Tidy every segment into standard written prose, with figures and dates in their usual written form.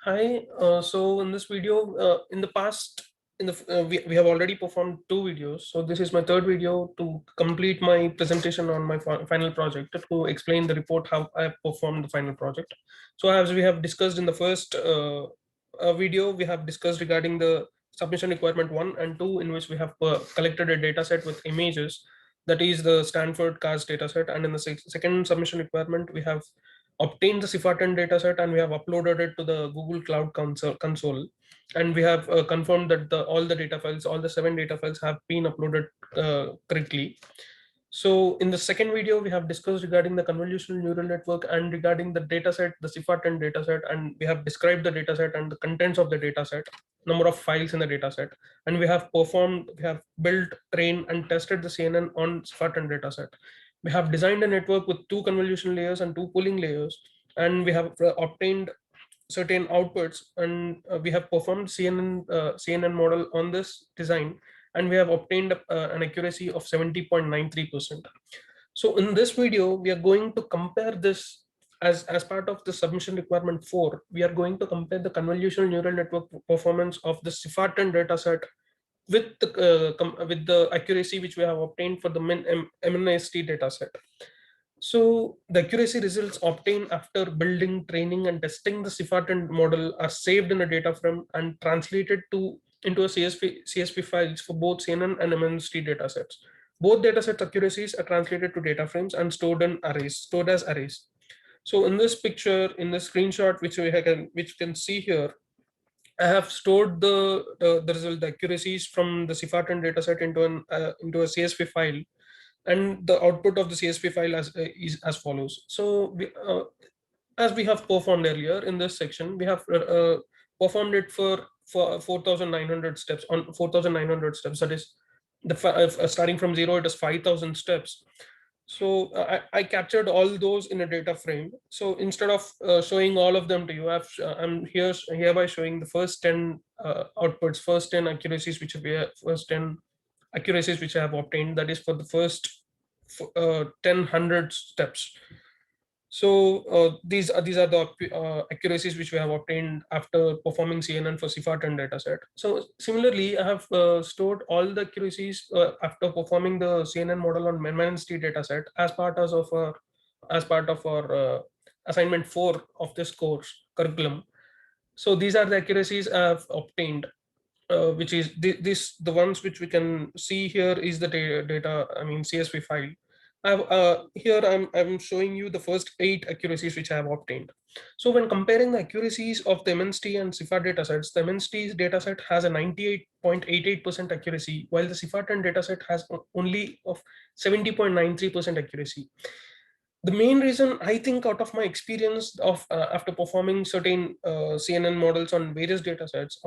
Hi. So in this video, in the past, we have already performed two videos. So this is my third video to complete my presentation on my final project to explain the report how I performed the final project. So as we have discussed in the first video, we have discussed regarding the submission requirement 1 and 2, in which we have collected a data set with images. That is the Stanford CARS data set. And in the second submission requirement, we have obtained the CIFAR-10 dataset and we have uploaded it to the Google Cloud console. And we have confirmed that all the data files, all the 7 data files have been uploaded correctly. So in the second video, we have discussed regarding the convolutional neural network and regarding the dataset, the CIFAR-10 dataset, and we have described the dataset and the contents of the dataset, number of files in the dataset, and we have built, trained, and tested the CNN on CIFAR-10 dataset. We have designed a network with 2 convolution layers and 2 pooling layers, and we have obtained certain outputs, and we have performed CNN model on this design, and we have obtained an accuracy of 70.93%. So in this video, we are going to compare this as part of the submission requirement 4. We are going to compare the convolutional neural network performance of the CIFAR-10 dataset with the accuracy which we have obtained for the MNIST dataset. So the accuracy results obtained after building, training, and testing the CIFAR-10 model are saved in a data frame and translated into a CSV files for both CNN and MNIST datasets. Both datasets accuracies are translated to data frames and stored as arrays. So in this picture, in the screenshot which can see here, I have stored the result, the accuracies from the CIFAR-10 dataset into a CSV file, and the output of the CSV file is as follows. So as we have performed earlier in this section, we have performed it for 4,900 steps on 4,900 steps. That is starting from zero, it is 5,000 steps. So I captured all those in a data frame. So instead of showing all of them to you, I'm hereby showing the first 10 outputs, first 10 accuracies which I have obtained. That is for the first 10 steps. So these are the accuracies which we have obtained after performing CNN for CIFAR-10 dataset. So similarly, I have stored all the accuracies after performing the CNN model on MNIST dataset as part of our assignment 4 of this course curriculum. So these are the accuracies I have obtained, which is the ones which we can see here is the data, I mean CSV file. Here I'm showing you the first 8 accuracies which I have obtained. So when comparing the accuracies of the MNIST and CIFAR datasets, the MNIST dataset has a 98.88% accuracy, while the CIFAR-10 dataset has only of 70.93% accuracy. The main reason, I think, out of my experience of after performing certain CNN models on various data sets,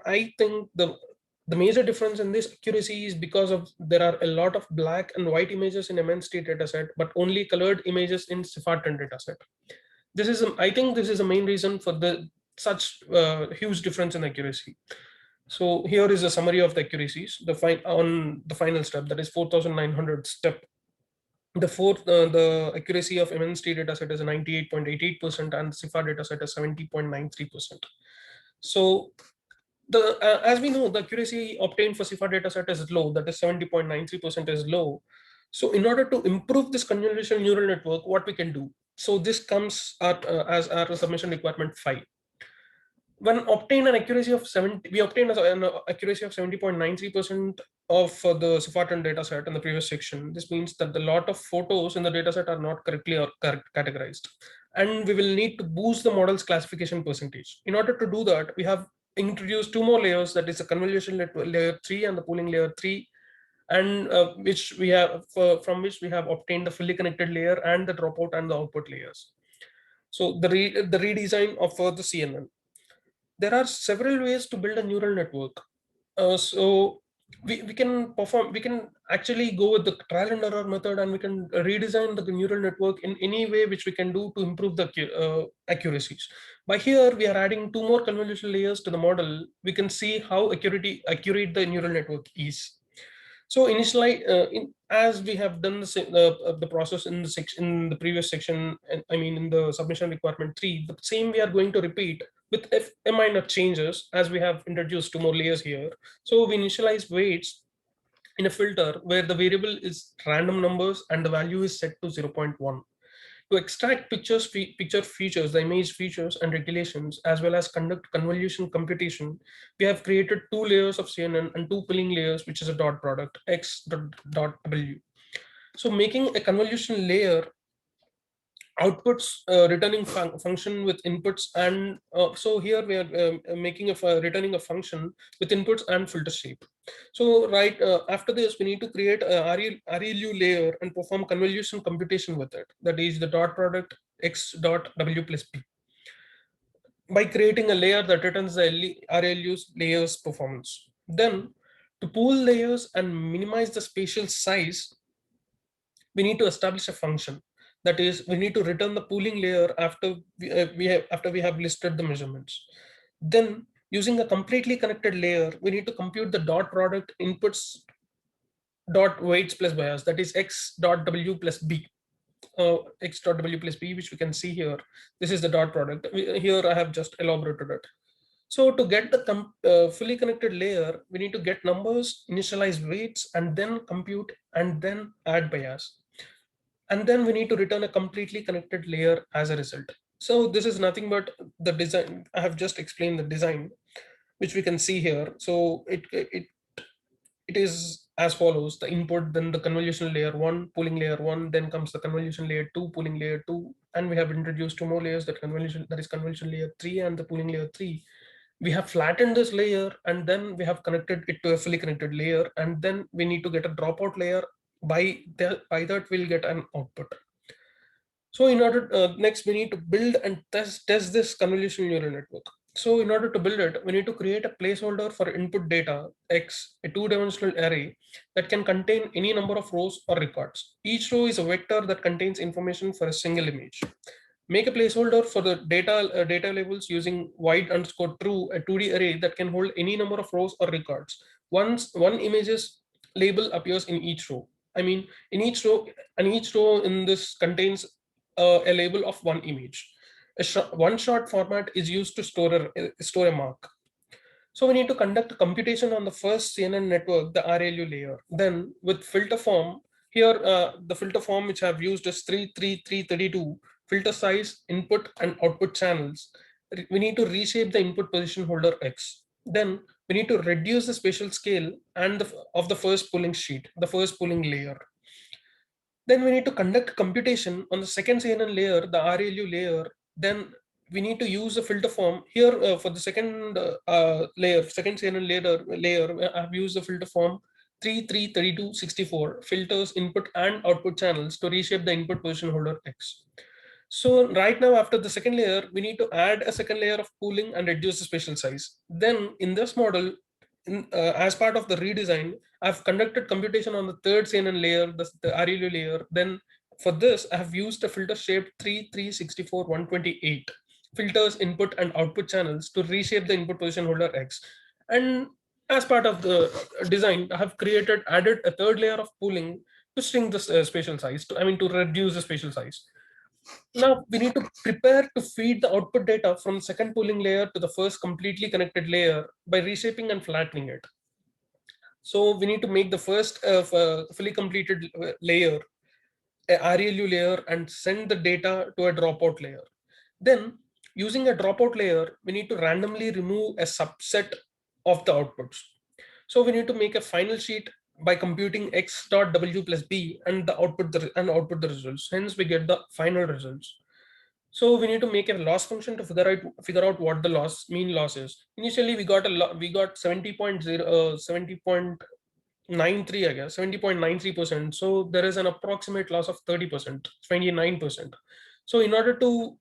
I think the major difference in this accuracy is because of there are a lot of black and white images in MNIST dataset, but only colored images in CIFAR-10 dataset. I think this is the main reason for the such huge difference in accuracy. So here is a summary of the accuracies. On the final step, that is 4,900 step, the accuracy of MNIST dataset is 98.88% and CIFAR dataset is 70.93%. So as we know, the accuracy obtained for CIFAR dataset is low, that is 70.93% is low. So in order to improve this convolutional neural network, what we can do? So this comes as our submission requirement 5. When obtain an accuracy of 70, we obtained an accuracy of 70.93% of the CIFAR-10 dataset in the previous section. This means that the lot of photos in the dataset are not correctly or categorized, and we will need to boost the model's classification percentage. In order to do that, we have introduced 2 more layers, that is the convolution layer 3 and the pooling layer 3, and from which we have obtained the fully connected layer and the dropout and the output layers. So the redesign of the CNN. There are several ways to build a neural network. So we can actually go with the trial and error method, and we can redesign the neural network in any way which we can do to improve the accuracies. By here, we are adding 2 more convolution layers to the model. We can see how accurate the neural network is. So initially, as we have done the process in the previous section, I mean in the submission requirement 3, the same we are going to repeat with a minor changes, as we have introduced two more layers here. So we initialize weights in a filter where the variable is random numbers and the value is set to 0.1. To extract picture features, the image features and regulations, as well as conduct convolution computation, we have created two layers of CNN and two pooling layers, which is a dot product, x.w. So making a convolution layer outputs returning function with inputs, and so here we are making returning a function with inputs and filter shape. So right after this, we need to create a ReLU layer and perform convolution computation with it. That is the dot product x dot w plus b, by creating a layer that returns the ReLU's layers performance. Then to pool layers and minimize the spatial size, we need to establish a function. That is, we need to return the pooling layer after we have listed the measurements. Then using a completely connected layer, we need to compute the dot product inputs dot weights plus bias, that is x dot w plus b, x dot w plus b, which we can see here. This is the dot product. Here I have just elaborated it. So to get the fully connected layer, we need to get numbers, initialize weights, and then compute, and then add bias. And then we need to return a completely connected layer as a result. So this is nothing but the design. I have just explained the design, which we can see here. So it is as follows: the input, then the convolution layer 1, pooling layer 1, then comes the convolution layer 2, pooling layer 2, and we have introduced two more layers, that is convolution layer 3 and the pooling layer 3. We have flattened this layer, and then we have connected it to a fully connected layer, and then we need to get a dropout layer. By that we'll get an output. So in order next, we need to build and test this convolutional neural network. So in order to build it, we need to create a placeholder for input data x, a two-dimensional array that can contain any number of rows or records. Each row is a vector that contains information for a single image. Make a placeholder for the data labels using wide underscore true, a 2D array that can hold any number of rows or records. Once one image's label appears in each row. I mean, in each row, and each row in this contains a label of one image. One shot format is used to store a mark. So we need to conduct computation on the first CNN network, the RLU layer. Then with filter form, here the filter form which I've used is 33332, filter size, input and output channels. We need to reshape the input position holder X. Then we need to reduce the spatial scale of the first pooling sheet, the first pooling layer. Then we need to conduct computation on the second CNN layer, the RLU layer. Then we need to use a filter form here for the second layer, second CNN layer. I've used the filter form 333264 filters input and output channels to reshape the input position holder X. So right now, after the second layer, we need to add a second layer of pooling and reduce the spatial size. Then in this model, as part of the redesign, I've conducted computation on the third CNN layer, the RLU layer. Then for this, I have used a filter shaped 3364128 filters input and output channels to reshape the input position holder X. And as part of the design, I have added a third layer of pooling to shrink the spatial size, to reduce the spatial size. Now we need to prepare to feed the output data from the second pooling layer to the first completely connected layer by reshaping and flattening it. So we need to make the first fully completed layer, a ReLU layer, and send the data to a dropout layer. Then using a dropout layer, we need to randomly remove a subset of the outputs. So we need to make a final sheet by computing x dot w plus b and output the results. Hence we get the final results. So we need to make a loss function to figure out what the mean loss is. Initially we got 70.93, I guess 70.93%. So there is an approximate loss of 30%, 29%. So in order to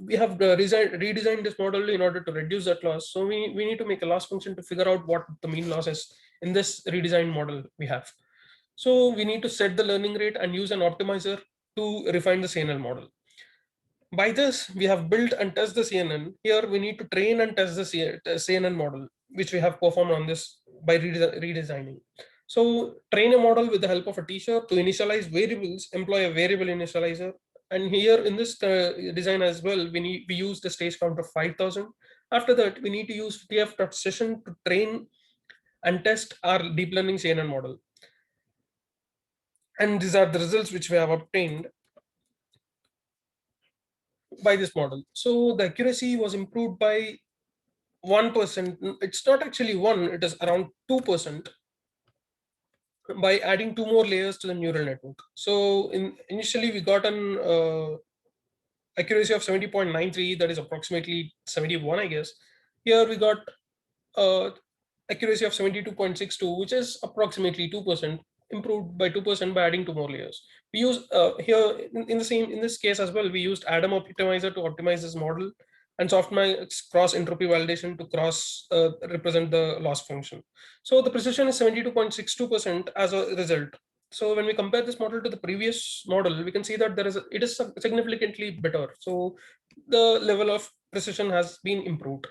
we have redesigned this model in order to reduce that loss. So we need to make a loss function to figure out what the mean loss is in this redesigned model we have. So we need to set the learning rate and use an optimizer to refine the CNN model. By this, we have built and test the CNN. Here we need to train and test the CNN model, which we have performed on this by redesigning. So train a model with the help of a teacher to initialize variables, employ a variable initializer, And here in this design as well, we use the stage count of 5,000. After that, we need to use TF.session to train and test our deep learning CNN model. And these are the results which we have obtained by this model. So the accuracy was improved by 1%. It's not actually one, it is around 2% by adding two more layers to the neural network. So initially we got an accuracy of 70.93, that is approximately 71, I guess. Here we got accuracy of 72.62, which is approximately 2%, improved by 2% by adding two more layers. We use here in this case as well, we used Adam optimizer to optimize this model, and softmax cross entropy validation to cross represent the loss function. So the precision is 72.62% as a result. So when we compare this model to the previous model, we can see that it is significantly better. So the level of precision has been improved.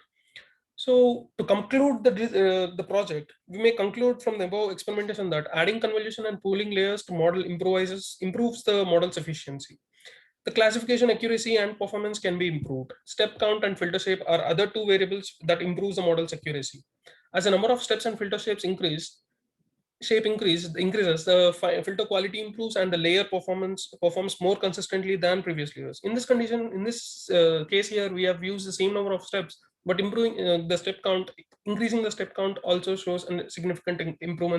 So to conclude the project, we may conclude from the above experimentation that adding convolution and pooling layers to model improves the model's efficiency. The classification accuracy and performance can be improved. Step count and filter shape are other two variables that improves the model's accuracy. As the number of steps and filter shapes increases, the filter quality improves, and the layer performance performs more consistently than previous layers. In this condition, in this case here, we have used the same number of steps, but increasing the step count also shows a significant improve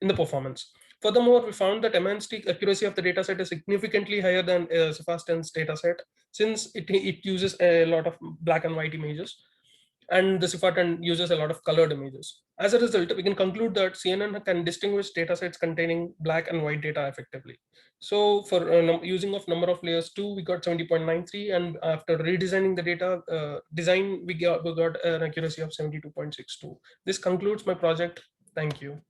in the performance. Furthermore, we found that enhanced accuracy of the dataset is significantly higher than Sebastian's dataset, since it uses a lot of black and white images, and the Cifatan uses a lot of colored images. As a result, we can conclude that CNN can distinguish datasets containing black and white data effectively. So for using of number of layers 2, we got 70.93, and after redesigning the data design, we got an accuracy of 72.62. This concludes my project. Thank you.